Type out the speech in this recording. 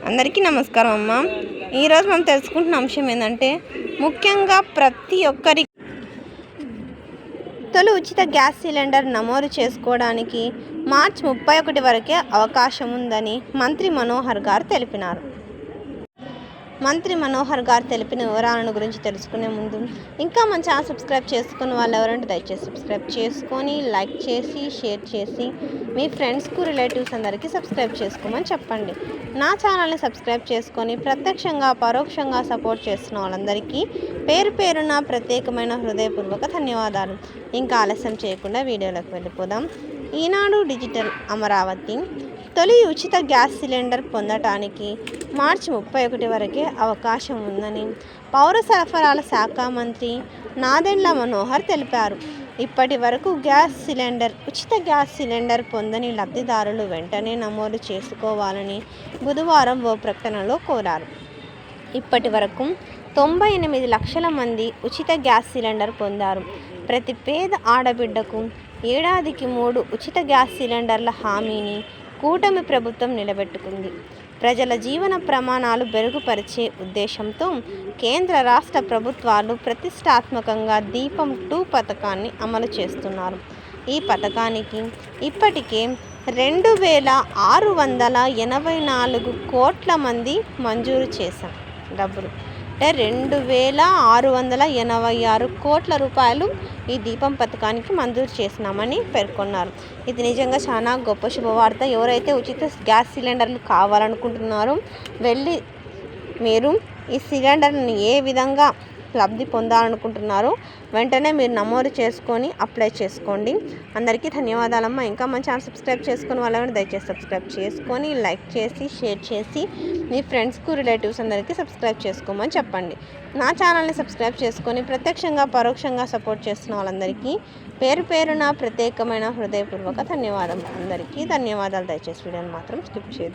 అందరికీ నమస్కారం అమ్మ. ఈరోజు మనం తెలుసుకుంటున్న అంశం ఏంటంటే ముఖ్యంగా ప్రతి ఒక్కరికి తొలి ఉచిత గ్యాస్ సిలిండర్ నమోదు చేసుకోవడానికి మార్చి 31 వరకే అవకాశం ఉందని మంత్రి మనోహర్ గారు తెలిపినారు. మంత్రి మనోహర్ గారు తెలిపిన వివరాలను గురించి తెలుసుకునే ముందు ఇంకా మన ఛానల్ సబ్స్క్రైబ్ చేసుకున్న వాళ్ళు ఎవరంటే దయచేసి సబ్స్క్రైబ్ చేసుకొని లైక్ చేసి షేర్ చేసి మీ ఫ్రెండ్స్కు రిలేటివ్స్ అందరికీ సబ్స్క్రైబ్ చేసుకోమని చెప్పండి. నా ఛానల్ని సబ్స్క్రైబ్ చేసుకొని ప్రత్యక్షంగా పరోక్షంగా సపోర్ట్ చేస్తున్న వాళ్ళందరికీ పేరు పేరున ప్రత్యేకమైన హృదయపూర్వక ధన్యవాదాలు. ఇంకా ఆలస్యం చేయకుండా వీడియోలోకి వెళ్ళిపోదాం. ఈనాడు డిజిటల్ అమరావతి తొలి ఉచిత గ్యాస్ సిలిండర్ పొందటానికి మార్చి 31 వరకే అవకాశం ఉందని పౌర సరఫరాల శాఖ మంత్రి నాదెండ్ల మనోహర్ తెలిపారు. ఇప్పటి వరకు ఉచిత గ్యాస్ సిలిండర్ పొందని లబ్ధిదారులు వెంటనే నమోదు చేసుకోవాలని బుధవారం ఓ ప్రకటనలో కోరారు. ఇప్పటి వరకు 98 లక్షల మంది ఉచిత గ్యాస్ సిలిండర్ పొందారు. ప్రతి పేద ఆడబిడ్డకు ఏడాదికి 3 ఉచిత గ్యాస్ సిలిండర్ల హామీని కూటమి ప్రభుత్వం నిలబెట్టుకుంది. ప్రజల జీవన ప్రమాణాలు మెరుగుపరిచే ఉద్దేశంతో కేంద్ర రాష్ట్ర ప్రభుత్వాలు ప్రతిష్టాత్మకంగా దీపం 2 పథకాన్ని అమలు చేస్తున్నారు. ఈ పథకానికి ఇప్పటికే 2684 కోట్ల మంది మంజూరు చేశాం డబ్బులు. 2686 కోట్ల రూపాయలు ఈ దీపం పథకానికి మంజూరు చేసినామని పేర్కొన్నారు. ఇది నిజంగా చాలా గొప్ప శుభవార్త. ఎవరైతే ఉచిత గ్యాస్ సిలిండర్లు కావాలనుకుంటున్నారో వెళ్ళి మీరు ఈ సిలిండర్ని ఏ విధంగా లబ్ధి పొందాలనుకుంటున్నారో వెంటనే మీరు నమోదు చేసుకొని అప్లై చేసుకోండి. అందరికీ ధన్యవాదాలమ్మా. ఇంకా మన ఛానల్ సబ్స్క్రైబ్ చేసుకుని వాళ్ళని దయచేసి సబ్స్క్రైబ్ చేసుకొని లైక్ చేసి షేర్ చేసి మీ ఫ్రెండ్స్కు రిలేటివ్స్ అందరికీ సబ్స్క్రైబ్ చేసుకోమని చెప్పండి. నా ఛానల్ని సబ్స్క్రైబ్ చేసుకొని ప్రత్యక్షంగా పరోక్షంగా సపోర్ట్ చేస్తున్న వాళ్ళందరికీ పేరు పేరున ప్రత్యేకమైన హృదయపూర్వక ధన్యవాదాలు. అందరికీ ధన్యవాదాలు. దయచేసి వీడియోని మాత్రం స్కిప్ చేయదు.